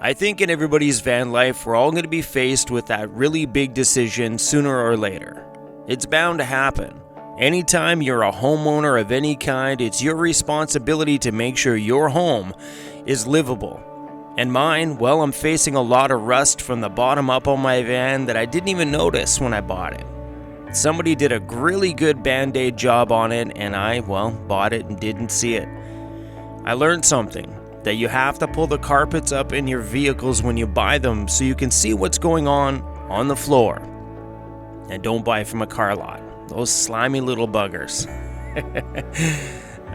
I think in everybody's van life, we're all going to be faced with that really big decision sooner or later. It's bound to happen. Anytime you're a homeowner of any kind, it's your responsibility to make sure your home is livable. And mine, well, I'm facing a lot of rust from the bottom up on my van that I didn't even notice when I bought it. Somebody did a really good band-aid job on it, and I, bought it and didn't see it. I learned something. That you have to pull the carpets up in your vehicles when you buy them so you can see what's going on the floor. And don't buy from a car lot. Those slimy little buggers.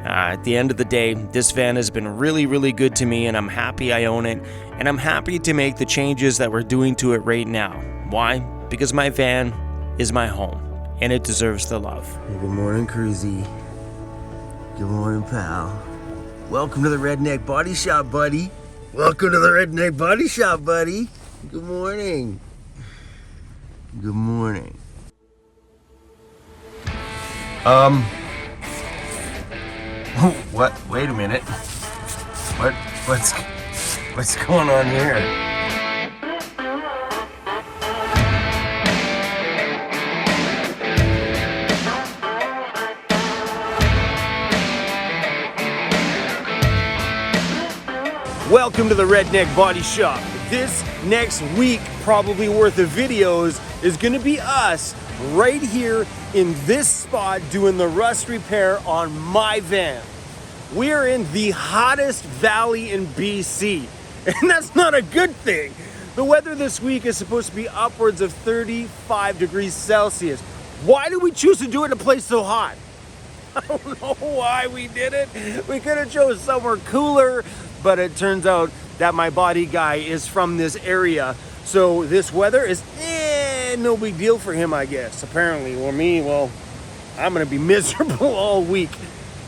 At the end of the day, this van has been really, really good to me, and I'm happy I own it. And I'm happy to make the changes that we're doing to it right now. Why? Because my van is my home, and it deserves the love. Good morning, Cruzy. Good morning, pal. Welcome to the Redneck Body Shop, buddy. Welcome to the Redneck Body Shop, buddy. Good morning. Good morning. What? Wait a minute. What's going on here? Welcome to the Redneck Body Shop. This next week, probably worth of videos, is gonna be us right here in this spot doing the rust repair on my van. We are in the hottest valley in BC, and that's not a good thing. The weather this week is supposed to be upwards of 35 degrees Celsius. Why do we choose to do it in a place so hot? I don't know why we did it. We could have chose somewhere cooler, but it turns out that my body guy is from this area. So this weather is no big deal for him, I guess, apparently. Or me, I'm gonna be miserable all week.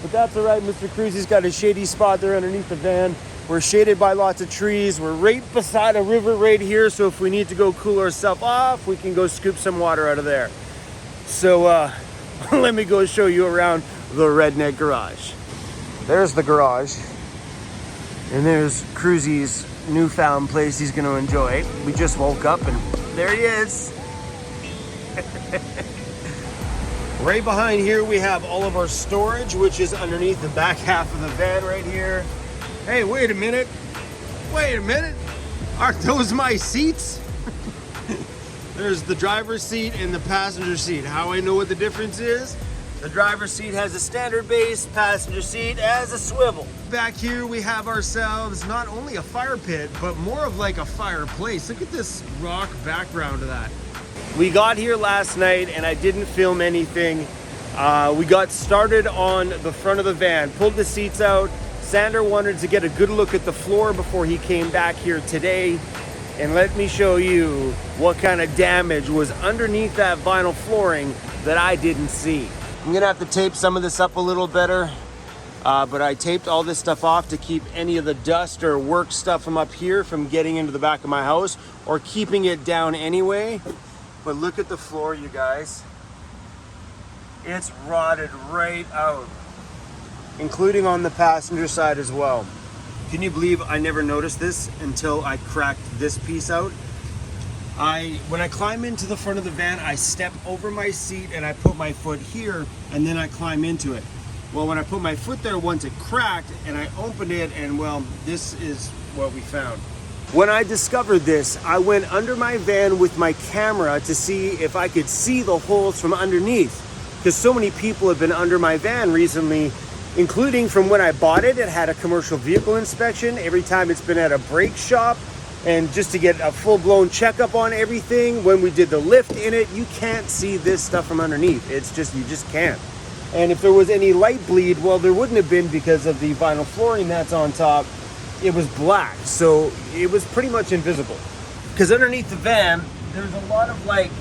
But that's all right, Mr. Cruzy's got a shady spot there underneath the van. We're shaded by lots of trees. We're right beside a river right here, so if we need to go cool ourselves off, we can go scoop some water out of there. So let me go show you around the Redneck Garage. There's the garage. And there's Cruzy's newfound place he's gonna enjoy. We just woke up and there he is. Right behind here we have all of our storage, which is underneath the back half of the van right here. Hey, wait a minute. Aren't those my seats? There's the driver's seat and the passenger seat. How I know what the difference is? The driver's seat has a standard base, passenger seat has a swivel. Back here we have ourselves not only a fire pit, but more of like a fireplace. Look at this rock background to that. We got here last night and I didn't film anything. We got started on the front of the van, pulled the seats out. Sander wanted to get a good look at the floor before he came back here today. And let me show you what kind of damage was underneath that vinyl flooring that I didn't see. I'm gonna have to tape some of this up a little better, but I taped all this stuff off to keep any of the dust or work stuff from up here from getting into the back of my house or keeping it down anyway. But look at the floor, you guys. It's rotted right out, including on the passenger side as well. Can you believe I never noticed this until I cracked this piece out? When I climb into the front of the van, I step over my seat and I put my foot here and then I climb into it. Well, when I put my foot there, once it cracked and I opened it and this is what we found. When I discovered this, I went under my van with my camera to see if I could see the holes from underneath, because so many people have been under my van recently, including from when I bought it. It had a commercial vehicle inspection every time it's been at a brake shop. And just to get a full-blown checkup on everything, when we did the lift in it, you can't see this stuff from underneath. It's just, you just can't. And if there was any light bleed, well, there wouldn't have been because of the vinyl flooring that's on top. It was black, so it was pretty much invisible. Because underneath the van, there's a lot of like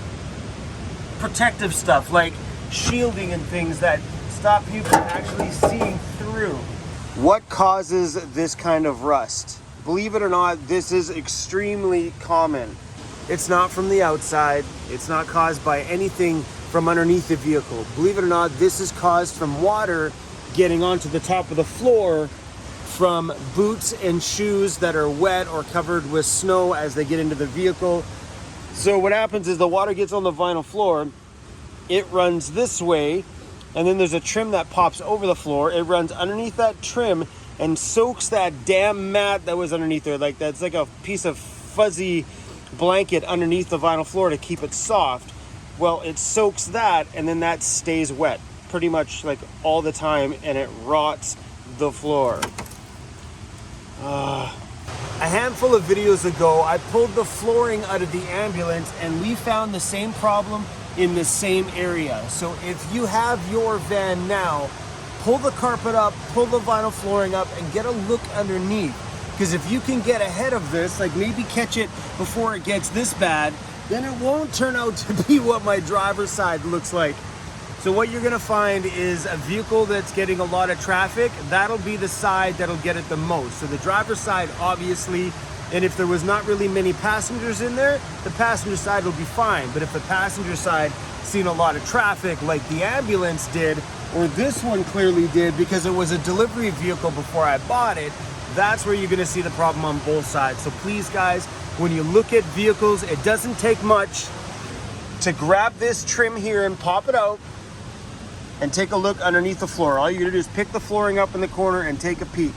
protective stuff, like shielding and things that stop you from actually seeing through. What causes this kind of rust? Believe it or not, this is extremely common. It's not from the outside. It's not caused by anything from underneath the vehicle. Believe it or not, this is caused from water getting onto the top of the floor from boots and shoes that are wet or covered with snow as they get into the vehicle. So what happens is the water gets on the vinyl floor, it runs this way, and then there's a trim that pops over the floor. It runs underneath that trim and soaks that damn mat that was underneath there. Like that's like a piece of fuzzy blanket underneath the vinyl floor to keep it soft. Well, it soaks that, and then that stays wet pretty much like all the time, and it rots the floor. A handful of videos ago, I pulled the flooring out of the ambulance, and we found the same problem in the same area. So if you have your van now, pull the carpet up, pull the vinyl flooring up, and get a look underneath. Because if you can get ahead of this, like maybe catch it before it gets this bad, then it won't turn out to be what my driver's side looks like. So what you're gonna find is a vehicle that's getting a lot of traffic. That'll be the side that'll get it the most. So the driver's side, obviously, and if there was not really many passengers in there, the passenger side will be fine. But if the passenger side seen a lot of traffic like the ambulance did, or this one clearly did because it was a delivery vehicle before I bought it, that's where you're gonna see the problem on both sides. So please guys, when you look at vehicles, it doesn't take much to grab this trim here and pop it out and take a look underneath the floor. All you're gonna do is pick the flooring up in the corner and take a peek.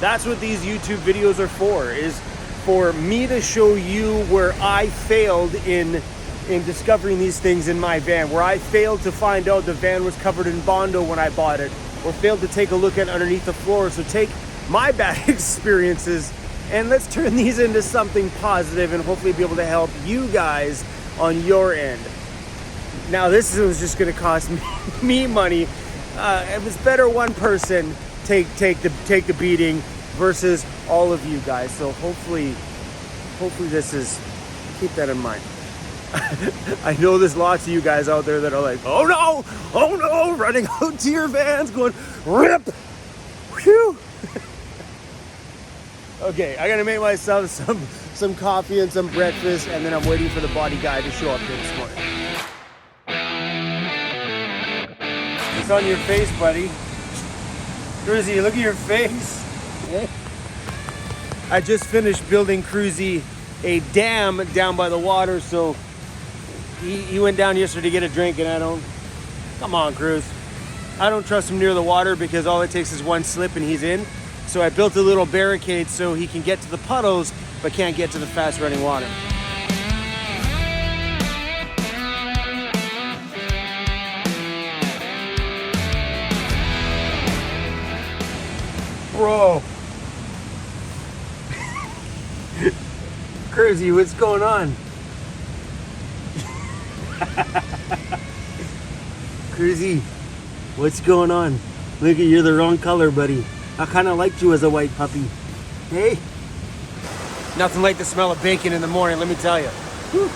That's what these YouTube videos are for, is for me to show you where I failed in discovering these things in my van, where I failed to find out the van was covered in Bondo when I bought it, or failed to take a look at underneath the floor. So take my bad experiences and let's turn these into something positive and hopefully be able to help you guys on your end. Now this was just gonna cost me money. It was better one person take the beating versus all of you guys. So hopefully this is, keep that in mind. I know there's lots of you guys out there that are like, oh no, running out to your vans going, rip, whew. Okay, I gotta make myself some coffee and some breakfast, and then I'm waiting for the body guy to show up here this morning. It's on your face, buddy. Cruzy, look at your face. I just finished building Cruzy a dam down by the water, so he went down yesterday to get a drink, and come on, Cruz. I don't trust him near the water because all it takes is one slip and he's in. So I built a little barricade so he can get to the puddles, but can't get to the fast running water. Bro. Cruzy, what's going on? Cruzy, what's going on? Look, you're the wrong color, buddy. I kind of liked you as a white puppy. Hey? Nothing like the smell of bacon in the morning, let me tell you. Whew.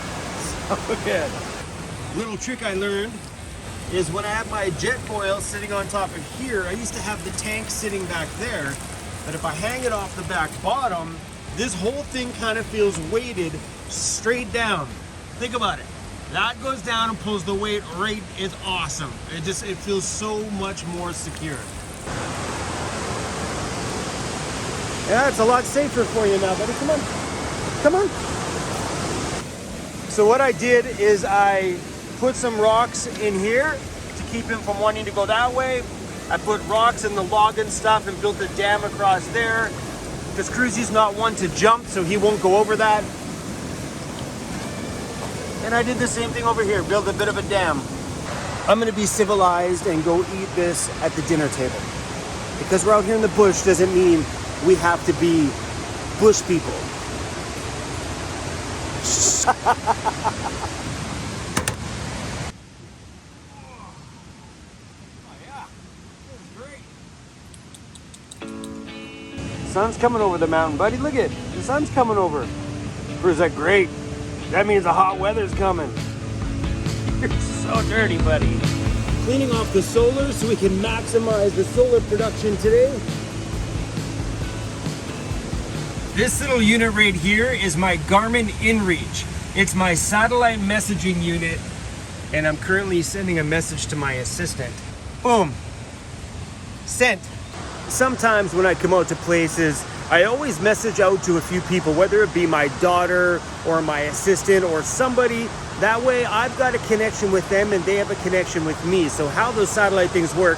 So good. Little trick I learned is when I have my jet foil sitting on top of here, I used to have the tank sitting back there, but if I hang it off the back bottom, this whole thing kind of feels weighted straight down. Think about it. That goes down and pulls the weight right. It's awesome. It feels so much more secure. Yeah, it's a lot safer for you now, buddy. Come on. So what I did is I put some rocks in here to keep him from wanting to go that way. I put rocks in the log and stuff and built a dam across there because Cruzy's not one to jump, so he won't go over that. And I did the same thing over here, build a bit of a dam. I'm gonna be civilized and go eat this at the dinner table. Because we're out here in the bush doesn't mean we have to be bush people. Sun's coming over the mountain, buddy. Look at it. The sun's coming over. Or is that great? That means the hot weather's coming. You're so dirty, buddy. Cleaning off the solar so we can maximize the solar production today. This little unit right here is my Garmin InReach. It's my satellite messaging unit, and I'm currently sending a message to my assistant. Boom. Sent. sometimes when I come out to places, I always message out to a few people, whether it be my daughter or my assistant or somebody. That way I've got a connection with them and they have a connection with me. So how those satellite things work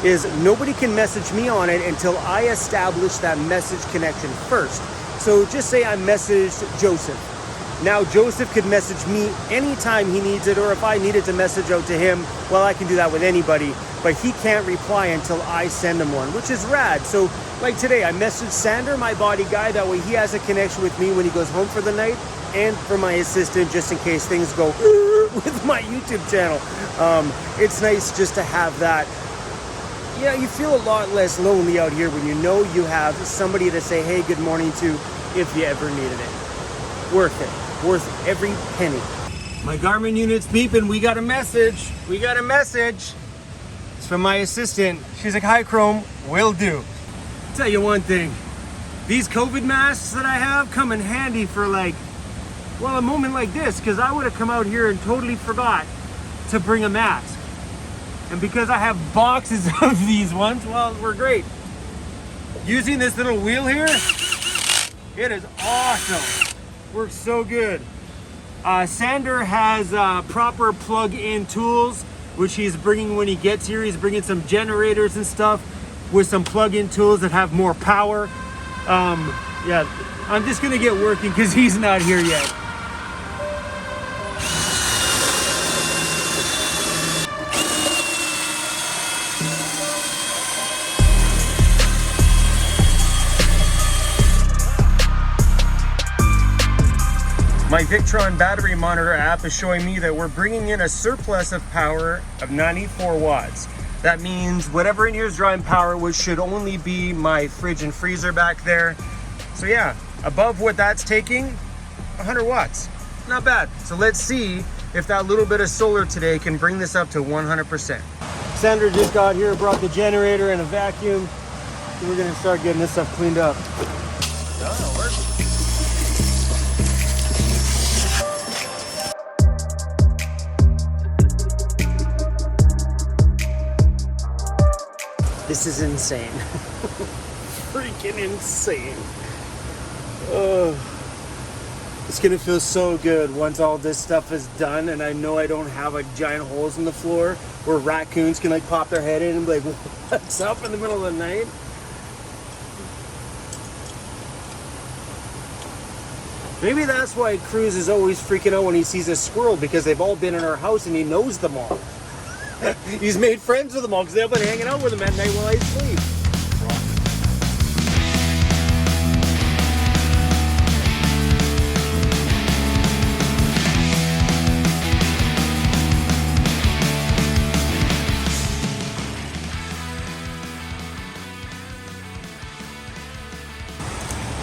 is nobody can message me on it until I establish that message connection first. So just say I messaged Joseph. Now Joseph could message me anytime he needs it, or if I needed to message out to him, well, I can do that with anybody, but he can't reply until I send him one, which is rad. So like today, I messaged Sander, my body guy, that way he has a connection with me when he goes home for the night, and for my assistant, just in case things go with my YouTube channel. It's nice just to have that. Yeah, you feel a lot less lonely out here when you know you have somebody to say, hey, good morning to, if you ever needed it. Worth it. Worth every penny. My Garmin unit's beeping. We got a message. We got a message. It's from my assistant. She's like, hi, Chrome. Will do. I'll tell you one thing. These COVID masks that I have come in handy for like, well, a moment like this, because I would have come out here and totally forgot to bring a mask. And because I have boxes of these ones, well, we're great. Using this little wheel here, it is awesome. Works so good. Sander has proper plug-in tools, which he's bringing when he gets here. He's bringing some generators and stuff with some plug-in tools that have more power. Yeah, I'm just gonna get working because he's not here yet. My Victron battery monitor app is showing me that we're bringing in a surplus of power of 94 watts. That means whatever in here is drawing power, which should only be my fridge and freezer back there. So yeah, above what that's taking, 100 watts. Not bad. So let's see if that little bit of solar today can bring this up to 100%. Sandra just got here, brought the generator and a vacuum. We're gonna start getting this stuff cleaned up. Oh, it works. This is insane. Freaking insane. It's gonna feel so good once all this stuff is done and I know I don't have like giant holes in the floor where raccoons can like pop their head in and be like, what's up in the middle of the night? Maybe that's why Cruz is always freaking out when he sees a squirrel, because they've all been in our house and he knows them all. He's made friends with them all because they've been hanging out with him at night while I sleep.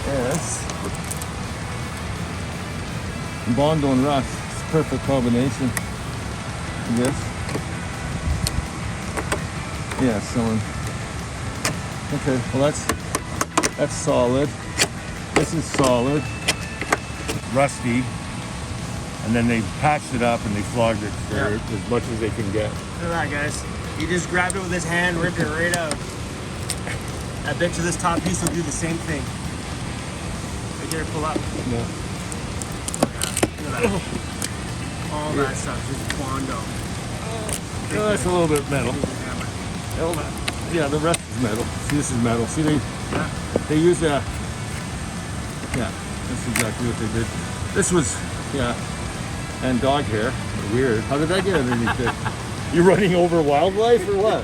Yes. Bondo and rust. It's a perfect combination. This. Yeah, someone. Okay, well that's solid. This is solid. Rusty. And then they patched it up and they flogged it for as much as they can get. Look at that, guys. He just grabbed it with his hand, ripped it right out. I bet you this top piece will do the same thing. Right there, pull up. Yeah. Look at that. All that stuff, just Bondo. Oh, that's a little bit metal. Yeah, the rest is metal. See, this is metal. See, they use a. Yeah, that's exactly what they did. This was, and dog hair. Weird. How did that get underneath it? You running over wildlife or what?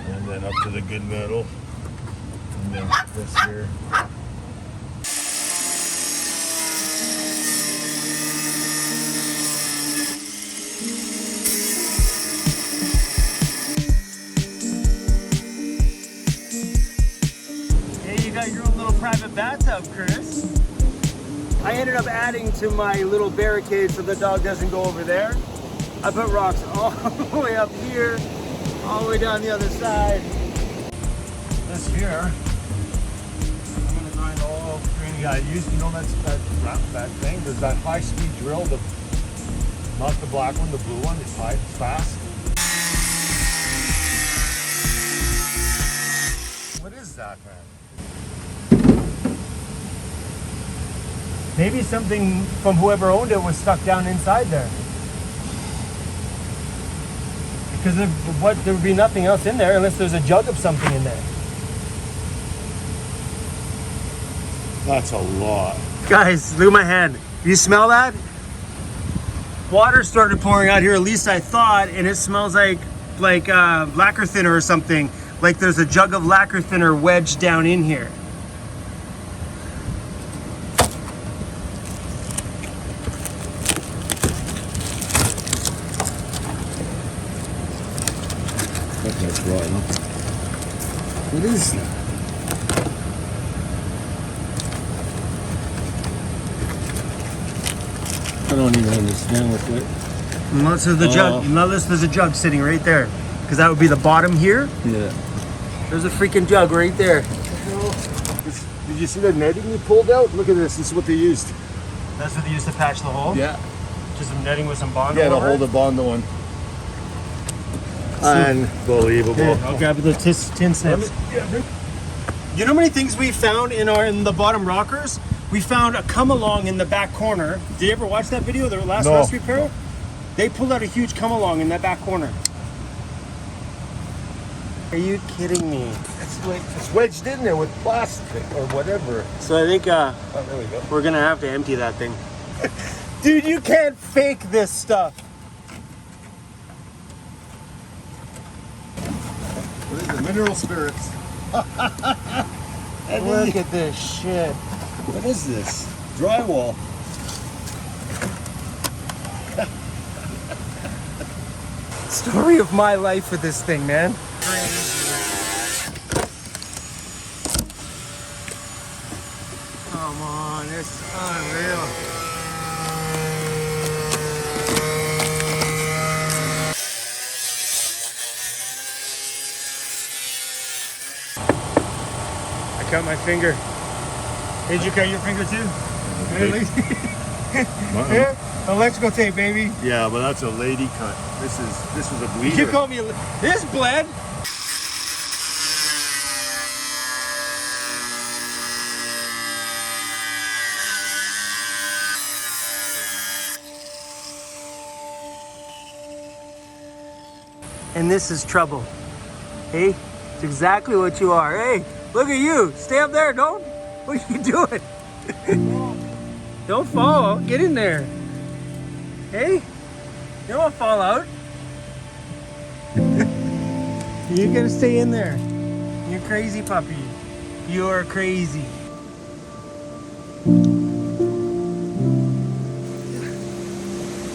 And then up to the good metal. And then this here. Hey, you got your own little private bathtub, Chris. I ended up adding to my little barricade so the dog doesn't go over there. I put rocks all the way up here, all the way down the other side. This here, I'm gonna Yeah, you know that thing? There's that high-speed drill, not the black one, the blue one. It's high, it's fast. What is that, man? Maybe something from whoever owned it was stuck down inside there. Because there would be nothing else in there unless there's a jug of something in there. That's a lot. Guys, look at my hand. You smell that? Water started pouring out here, at least I thought, and it smells like lacquer thinner or something. Like there's a jug of lacquer thinner wedged down in here. That's right, huh? What is that? I don't even understand what that. Unless there's a jug, unless there's a jug sitting right there, because that would be the bottom here. Yeah. There's a freaking jug right there. Did you see the netting you pulled out? Look at this. This is what they used. That's what they used to patch the hole. Yeah. Just some netting with some bond. Yeah, to over hold it. the bond one. Unbelievable. Here, I'll grab the tin snips. You know how many things we found in the bottom rockers? We found a come along in the back corner. Did you ever watch that video, the last rust repair? They pulled out a huge come along in that back corner. Are you kidding me? It's wedged in there with plastic or whatever. So I think there we go. we're gonna have to empty that thing. Dude, you can't fake this stuff. What is it? Mineral spirits. Look at this shit. What is this? Drywall. Story of my life with this thing, man. Come on, this is unreal. I cut my finger. Did you cut your finger too? Really? Here, electrical tape, baby. Yeah, but that's a lady cut. This was a bleeder. You call me this bled? And this is trouble. Hey, it's exactly what you are. Hey, look at you. Stay up there, don't. What are you doing? Don't fall. Get in there. Hey, you don't want to fall out. You gotta stay in there. You're crazy, puppy. You are crazy.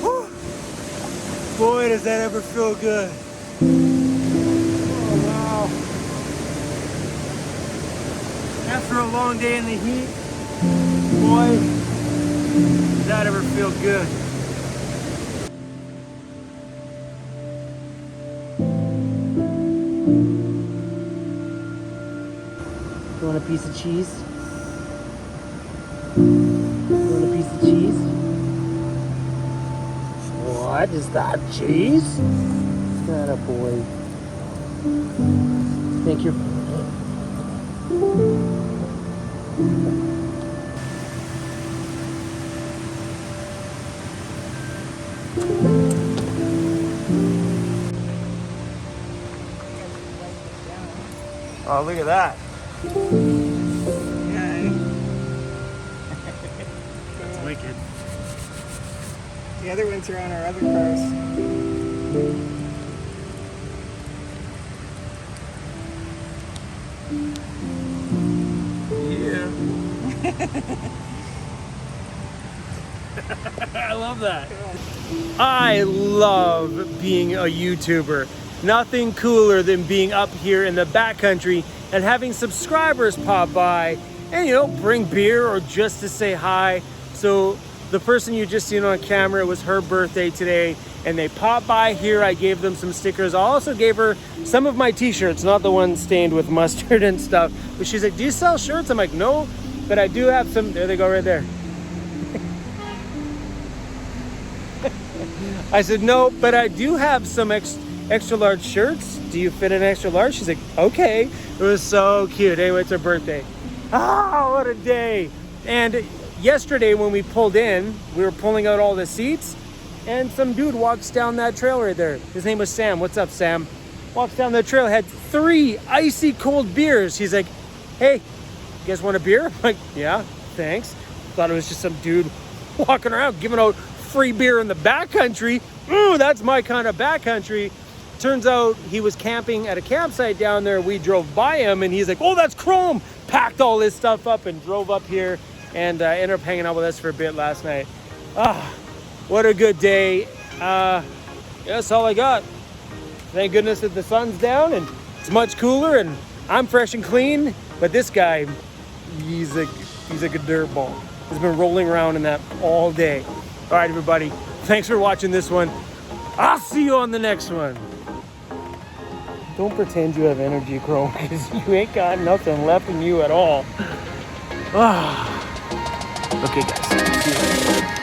Whew. Boy, does that ever feel good. Oh, wow. After a long day in the heat, boy, does that ever feel good. You want a piece of cheese? You want a piece of cheese? What is that, cheese? That a boy. Thank you. Oh, look at that. That's wicked. The other ones are on our other cars. Yeah. I love that. I love being a YouTuber. Nothing cooler than being up here in the backcountry and having subscribers pop by and, you know, bring beer or just to say hi. So the person you just seen on camera, it was her birthday today, and they popped by here. I gave them some stickers. I also gave her some of my t-shirts, not the ones stained with mustard and stuff. But she's like, do you sell shirts? I'm like, no, but I do have some. There they go, right there. I said, no, but I do have some extra large shirts. Do you fit an extra large? She's like, okay. It was so cute. Anyway, it's her birthday. Ah, what a day. And yesterday when we pulled in, we were pulling out all the seats, and some dude walks down that trail right there. His name was Sam. What's up, Sam? Walks down the trail, had 3 icy cold beers. He's like, hey, you guys want a beer? I'm like, yeah, thanks. Thought it was just some dude walking around giving out free beer in the backcountry. Ooh, that's my kind of backcountry. Turns out he was camping at a campsite down there. We drove by him and he's like, oh, that's Chrome. Packed all his stuff up and drove up here and ended up hanging out with us for a bit last night. Ah, what a good day. That's all I got. Thank goodness that the sun's down and it's much cooler and I'm fresh and clean. But this guy, he's a good dirt ball. He's been rolling around in that all day. All right, everybody. Thanks for watching this one. I'll see you on the next one. Don't pretend you have energy, Chrome, because you ain't got nothing left in you at all. Okay, guys. See you later.